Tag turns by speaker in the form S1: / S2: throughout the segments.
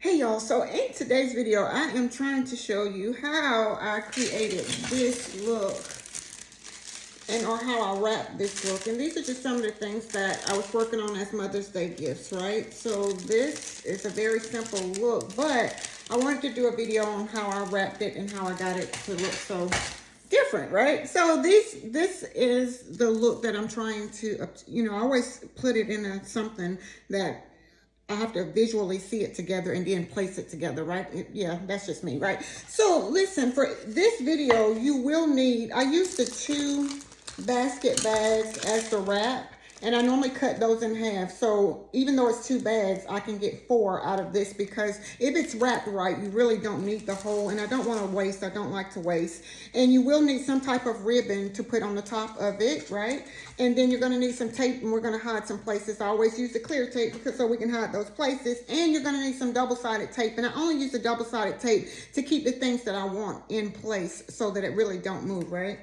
S1: Hey y'all, so in today's video, I am trying to show you how I created this look or how I wrap this look. And these are just some of the things that I was working on as Mother's Day gifts, right? So this is a very simple look, but I wanted to do a video on how I wrapped it and how I got it to look so different, right? So this is the look that I'm trying to, I always put it in something that I have to visually see it together and then place it together, right? Yeah, that's just me, right? So listen, for this video, you will need, I used the 2 basket bags as the wrap, and I normally cut those in half. So even though it's 2 bags, I can get 4 out of this because if it's wrapped right, you really don't need the whole, and I don't want to waste, I don't like to waste. And you will need some type of ribbon to put on the top of it, right? And then you're going to need some tape, and we're going to hide some places. I always use the clear tape so we can hide those places. And you're going to need some double-sided tape, and I only use the double-sided tape to keep the things that I want in place so that it really don't move, right?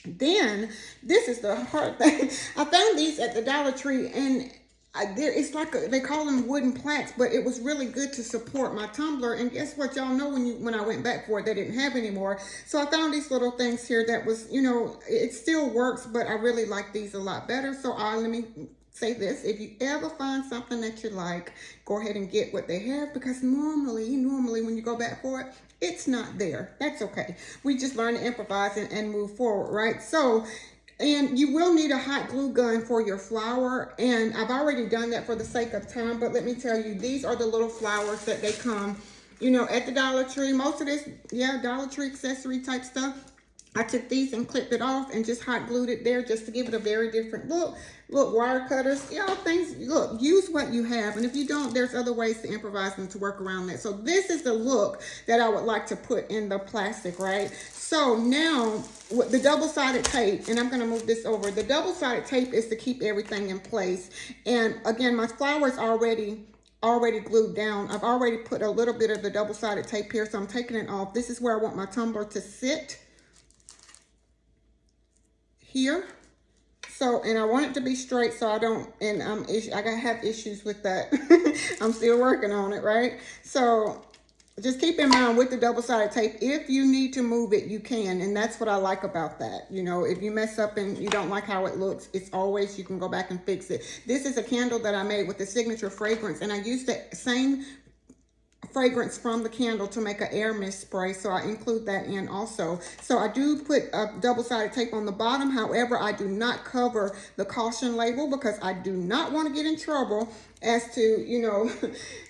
S1: Then this is the hard thing. I found these at the Dollar Tree, and it's like they call them wooden plants, but it was really good to support my tumbler. And guess what, y'all know, when I went back for it, they didn't have any more. So I found these little things here that was, it still works, but I really like these a lot better. So let me say this: if you ever find something that you like, go ahead and get what they have, because normally when you go back for it, it's not there. That's okay. We just learn to improvise and move forward, right? So, and you will need a hot glue gun for your flower, and I've already done that for the sake of time, but let me tell you, these are the little flowers that they come, at the Dollar Tree. Most of this, Dollar Tree accessory type stuff. I took these and clipped it off and just hot glued it there just to give it a very different look. Look, wire cutters, things, look, use what you have. And if you don't, there's other ways to improvise and to work around that. So this is the look that I would like to put in the plastic, right? So now with the double-sided tape, and I'm going to move this over. The double-sided tape is to keep everything in place. And again, my flower's already glued down. I've already put a little bit of the double-sided tape here, so I'm taking it off. This is where I want my tumbler to sit. Here. So, and I want it to be straight so I don't, and I have issues with that. I'm still working on it, right? So just keep in mind with the double-sided tape, if you need to move it, you can. And that's what I like about that. If you mess up and you don't like how it looks, it's always, you can go back and fix it. This is a candle that I made with the signature fragrance, and I used the same fragrance from the candle to make an air mist spray, so I include that in also. So I do put a double-sided tape on the bottom. However, I do not cover the caution label because I do not want to get in trouble as to,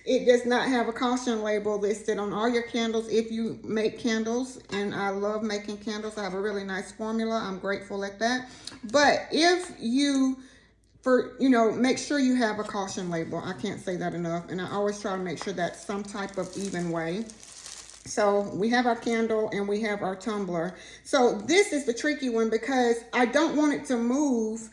S1: it does not have a caution label listed on all your candles if you make candles. And I love making candles. I have a really nice formula. I'm grateful at that. But if you make sure you have a caution label. I can't say that enough. And I always try to make sure that's some type of even way. So we have our candle and we have our tumbler. So this is the tricky one because I don't want it to move.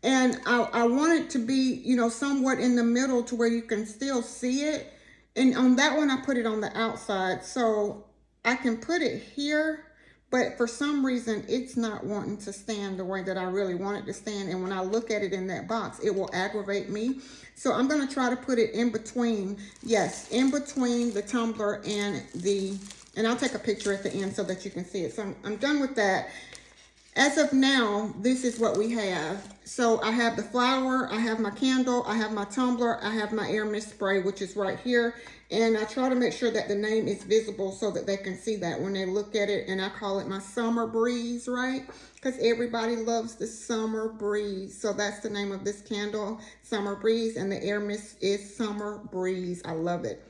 S1: And I want it to be, somewhat in the middle to where you can still see it. And on that one, I put it on the outside. So I can put it here, but for some reason, it's not wanting to stand the way that I really want it to stand. And when I look at it in that box, it will aggravate me. So I'm going to try to put it in between, in between the tumbler and I'll take a picture at the end so that you can see it. So I'm done with that. As of now, this is what we have. So I have the flower, I have my candle, I have my tumbler, I have my air mist spray, which is right here. And I try to make sure that the name is visible so that they can see that when they look at it. And I call it my Summer Breeze, right? Because everybody loves the Summer Breeze. So that's the name of this candle, Summer Breeze. And the air mist is Summer Breeze. I love it.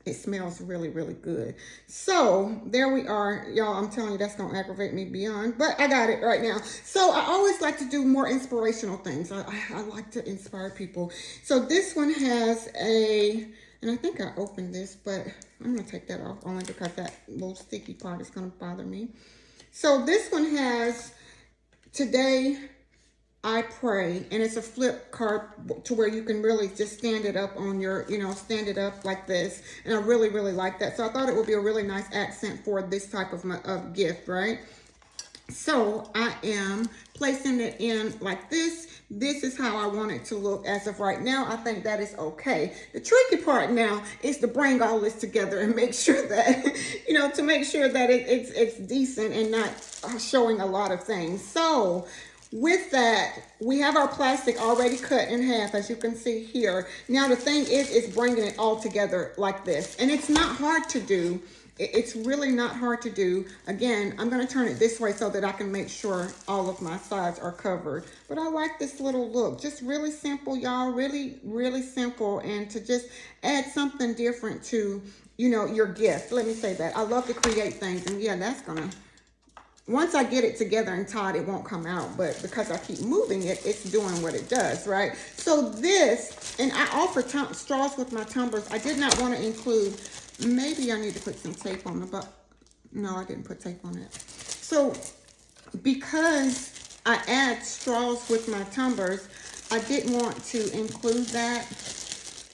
S1: It smells really, really good. So there we are, y'all. I'm telling you, that's gonna aggravate me beyond, but I got it right now. So I always like to do more inspirational things. I like to inspire people. So this one has and I think I opened this, but I'm gonna take that off only because that little sticky part is gonna bother me. So this one has, today I pray, and it's a flip card to where you can really just stand it up on your, stand it up like this. And I really, really like that. So I thought it would be a really nice accent for this type of gift, right? So I am placing it in like this. This is how I want it to look as of right now. I think that is okay. The tricky part now is to bring all this together and make sure that, you know, to make sure that it's decent and not showing a lot of things. So with that, we have our plastic already cut in half, as you can see here. Now the thing is bringing it all together like this. And it's not hard to do. It's really not hard to do. Again, I'm going to turn it this way so that I can make sure all of my sides are covered. But I like this little look. Just really simple, y'all. Really, really simple. And to just add something different to, you know, your gift. Let me say that. I love to create things. And yeah, that's going to... Once I get it together and tied, it won't come out. But because I keep moving it, it's doing what it does, right? So this, and I offer straws with my tumblers. I did not want to include, maybe I need to put some tape on the butt. No, I didn't put tape on it. So because I add straws with my tumblers, I didn't want to include that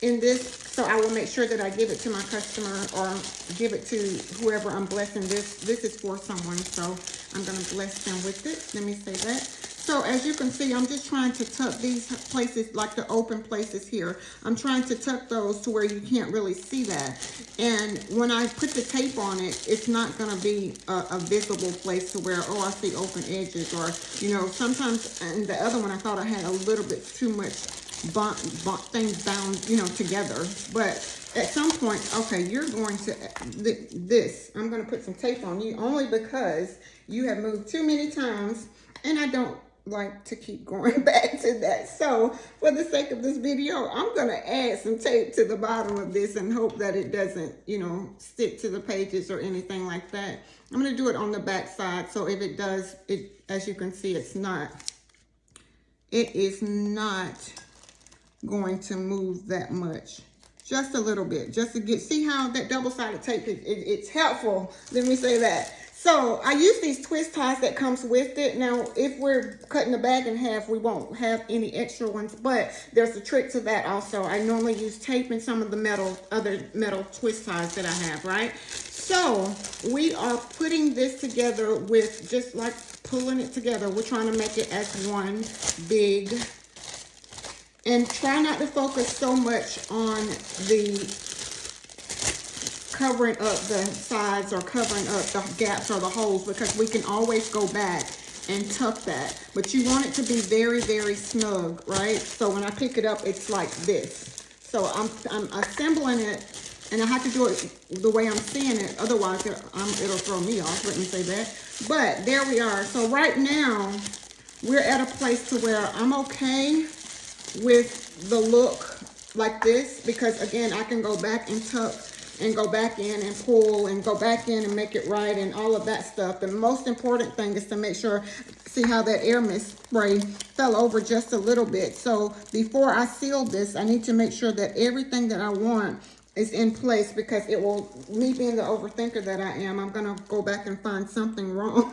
S1: in this. So I will make sure that I give it to my customer or give it to whoever I'm blessing. This is for someone, so I'm going to bless them with it. Let me say that. So as you can see, I'm just trying to tuck these places, like the open places here. I'm trying to tuck those to where you can't really see that. And when I put the tape on it, it's not going to be a visible place to where, oh, I see open edges. Or, you know, sometimes, and the other one, I thought I had a little bit too much things bound, you know, together. But at some point, okay, you're going to I'm going to put some tape on you only because you have moved too many times and I don't like to keep going back to that. So for the sake of this video, I'm going to add some tape to the bottom of this and hope that it doesn't, you know, stick to the pages or anything like that. I'm going to do it on the back side. So if it does, as you can see, it is not going to move that much. Just a little bit, just to see how that double-sided tape it's helpful. Let me say that. So I use these twist ties that comes with it. Now, if we're cutting the bag in half, we won't have any extra ones, but there's a trick to that also. I normally use tape and some of the other metal twist ties that I have, right? So we are putting this together with just like pulling it together. We're trying to make it as one big. And try not to focus so much on the covering up the sides or covering up the gaps or the holes, because we can always go back and tuck that. But you want it to be very, very snug, right? So when I pick it up, it's like this. So I'm assembling it, and I have to do it the way I'm seeing it. Otherwise, it'll throw me off. Let me say that. But there we are. So right now, we're at a place to where I'm okay with the look like this, because again, I can go back and tuck and go back in and pull and go back in and make it right and all of that stuff. The most important thing is to make sure, see how that air mist spray fell over just a little bit. So before I seal this, I need to make sure that everything that I want is in place, because it will, me being the overthinker that I am, I'm going to go back and find something wrong.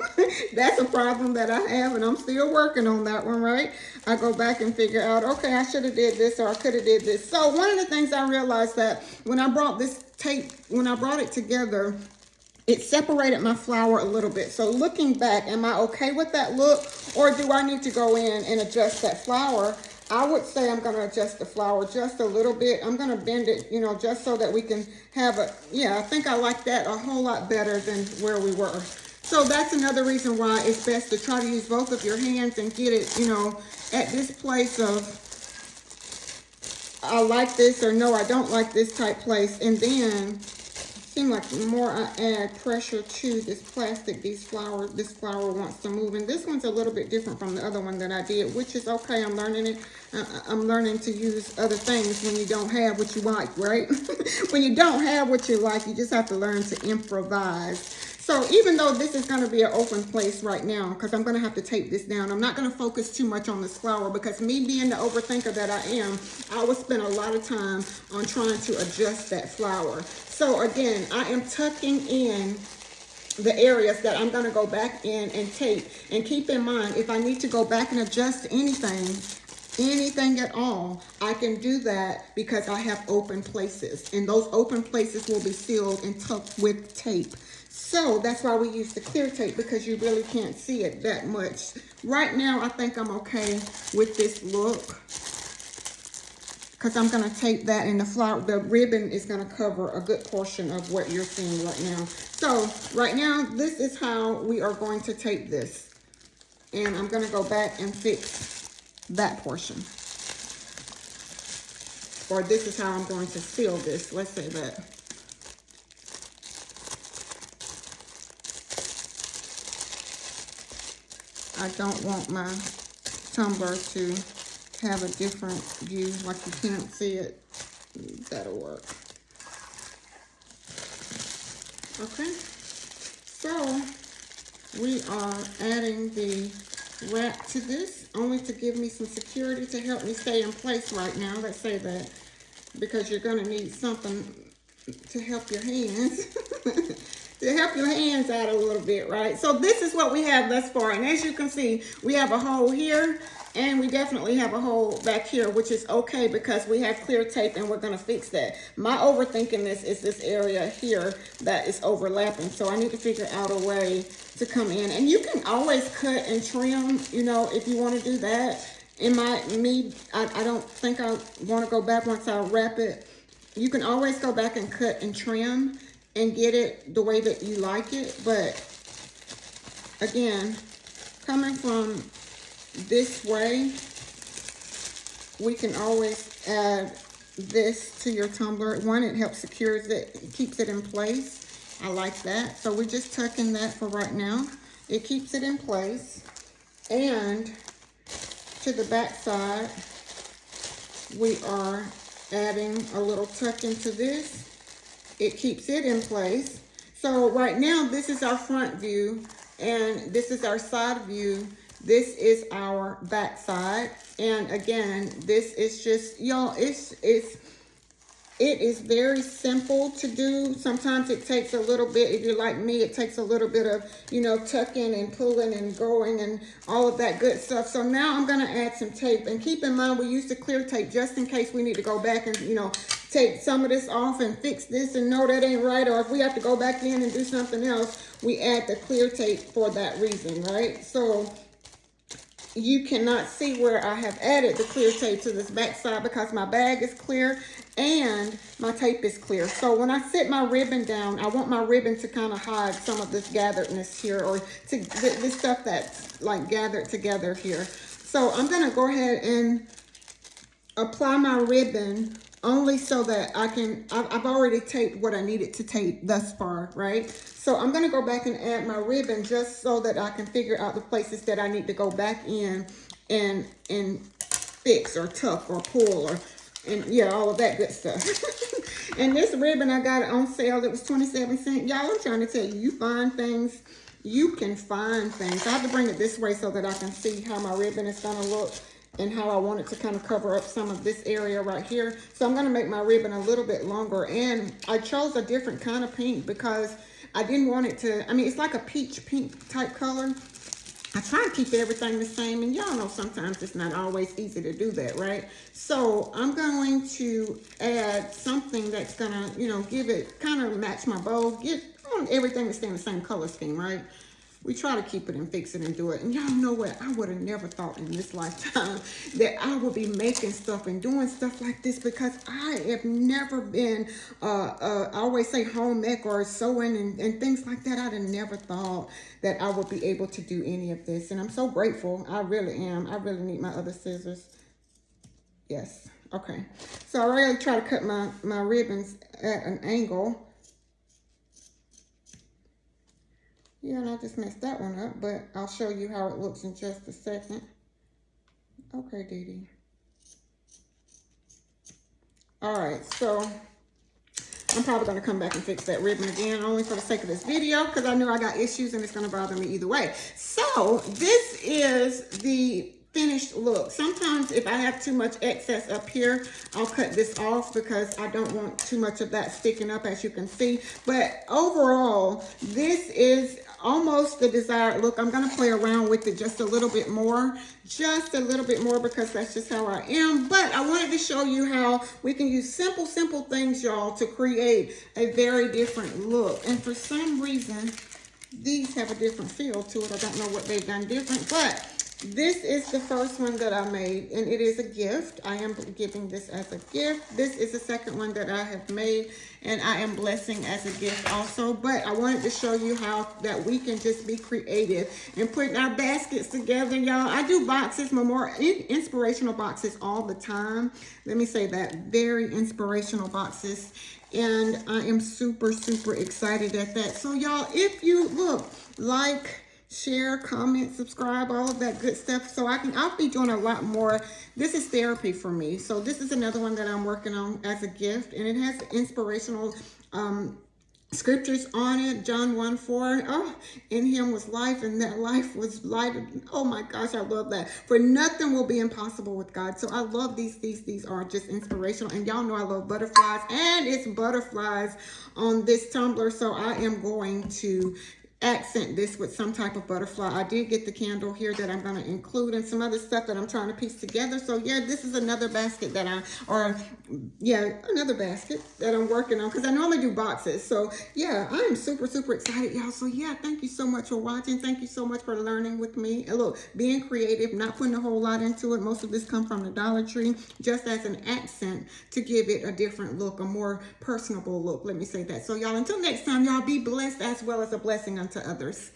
S1: That's a problem that I have, and I'm still working on that one, right? I go back and figure out, okay, I should have did this or I could have did this. So one of the things I realized that when I brought this tape, when I brought it together, it separated my flower a little bit. So looking back, am I okay with that look, or do I need to go in and adjust that flower? I would say I'm going to adjust the flower just a little bit. I'm going to bend it, you know, just so that we can have a, yeah, I think I like that a whole lot better than where we were. So that's another reason why it's best to try to use both of your hands and get it, you know, at this place of, I like this or no, I don't like this type place. And then seem like the more I add pressure to this plastic, this flower wants to move. And this one's a little bit different from the other one that I did, which is okay. I'm learning it. I'm learning to use other things when you don't have what you like, right? When you don't have what you like, you just have to learn to improvise. So even though this is going to be an open place right now, because I'm going to have to tape this down, I'm not going to focus too much on this flower, because me being the overthinker that I am, I will spend a lot of time on trying to adjust that flower. So again, I am tucking in the areas that I'm going to go back in and tape. And keep in mind, if I need to go back and adjust anything, anything at all, I can do that because I have open places, and those open places will be sealed and tucked with tape. So that's why we use the clear tape, because you really can't see it that much. Right now, I think I'm okay with this look, because I'm going to tape that, and the ribbon is going to cover a good portion of what you're seeing right now. So right now, this is how we are going to tape this. And I'm going to go back and fix that portion. Or this is how I'm going to seal this. Let's say that. I don't want my tumbler to have a different view, like you can't see it. That'll work. Okay, so we are adding the wrap to this, only to give me some security to help me stay in place right now. Let's say that, because you're gonna need something to help your hands. To help your hands out a little bit, right? So this is what we have thus far. And as you can see, we have a hole here, and we definitely have a hole back here, which is okay because we have clear tape and we're gonna fix that. My overthinking this is this area here that is overlapping. So I need to figure out a way to come in. And you can always cut and trim, you know, if you wanna do that. I don't think I wanna go back once I wrap it. You can always go back and cut and trim and get it the way that you like it. But again, coming from this way, we can always add this to your tumbler. One, it helps secures it, keeps it in place. I like that. So we're just tucking that for right now. It keeps it in place. And to the back side, we are adding a little tuck into this. It keeps it in place. So right now, this is our front view, and this is our side view. This is our back side. And again, this is just, y'all, it is very simple to do. Sometimes it takes a little bit, if you're like me, it takes a little bit of, you know, tucking and pulling and going and all of that good stuff. So now I'm gonna add some tape. And keep in mind, we use the clear tape just in case we need to go back and, you know, take some of this off and fix this and no, that ain't right. Or if we have to go back in and do something else, we add the clear tape for that reason, right? So you cannot see where I have added the clear tape to this back side because my bag is clear and my tape is clear. So when I sit my ribbon down, I want my ribbon to kind of hide some of this gatheredness here, or to this stuff that's like gathered together here. So I'm gonna go ahead and apply my ribbon only so that I've already taped what I needed to tape thus far, right? So I'm gonna go back and add my ribbon just so that I can figure out the places that I need to go back in and fix or tuck or pull and yeah, all of that good stuff. And this ribbon, I got it on sale. It was 27 cents. Y'all, I'm trying to tell you, you find things, you can find things. I have to bring it this way so that I can see how my ribbon is gonna look and how I want it to kind of cover up some of this area right here. So I'm gonna make my ribbon a little bit longer, and I chose a different kind of pink because I didn't want it to, I mean, it's like a peach pink type color. I try to keep everything the same, and y'all know sometimes it's not always easy to do that, right? So I'm going to add something that's gonna, you know, give it, kind of match my bow, get on everything to stay in the same color scheme, right? We try to keep it and fix it and do it. And y'all know what? I would have never thought in this lifetime that I would be making stuff and doing stuff like this, because I have never been, I always say home ec or sewing and things like that. I'd have never thought that I would be able to do any of this. And I'm so grateful. I really am. I really need my other scissors. Yes. Okay. So I really try to cut my ribbons at an angle. Yeah, and I just messed that one up, but I'll show you how it looks in just a second. Okay, Dee Dee. All right, so I'm probably going to come back and fix that ribbon again, only for the sake of this video, because I know I got issues and it's going to bother me either way. So this is the finished look. Sometimes if I have too much excess up here, I'll cut this off because I don't want too much of that sticking up, as you can see. But overall, this is almost the desired look. I'm going to play around with it just a little bit more, because that's just how I am. But I wanted to show you how we can use simple things, y'all, to create a very different look. And for some reason, these have a different feel to it. I don't know what they've done different, but this is the first one that I made, and it is a gift. I am giving this as a gift. This is the second one that I have made, and I am blessing as a gift also. But I wanted to show you how that we can just be creative and putting our baskets together, y'all. I do boxes, more inspirational boxes all the time. Let me say that, very inspirational boxes. And I am super excited at that. So y'all, if you like, share, comment, subscribe, all of that good stuff, so I'll be doing a lot more. This is therapy for me. So this is another one that I'm working on as a gift, and it has inspirational scriptures on it. John 1:4. Oh, in him was life, and that life was light. Oh my gosh, I love that. For nothing will be impossible with God. So I love these. These are just inspirational. And y'all know I love butterflies, and it's butterflies on this tumbler. So I am going to accent this with some type of butterfly. I did get the candle here that I'm going to include, and some other stuff that I'm trying to piece together. So yeah, this is another basket that another basket that I'm working on, because I normally do boxes. So yeah, I am super excited, y'all. So yeah, thank you so much for watching. Thank you so much for learning with me. And look, being creative, not putting a whole lot into it. Most of this come from the Dollar Tree, just as an accent to give it a different look, a more personable look. Let me say that. So y'all, until next time, y'all, be blessed as well as a blessing unto others.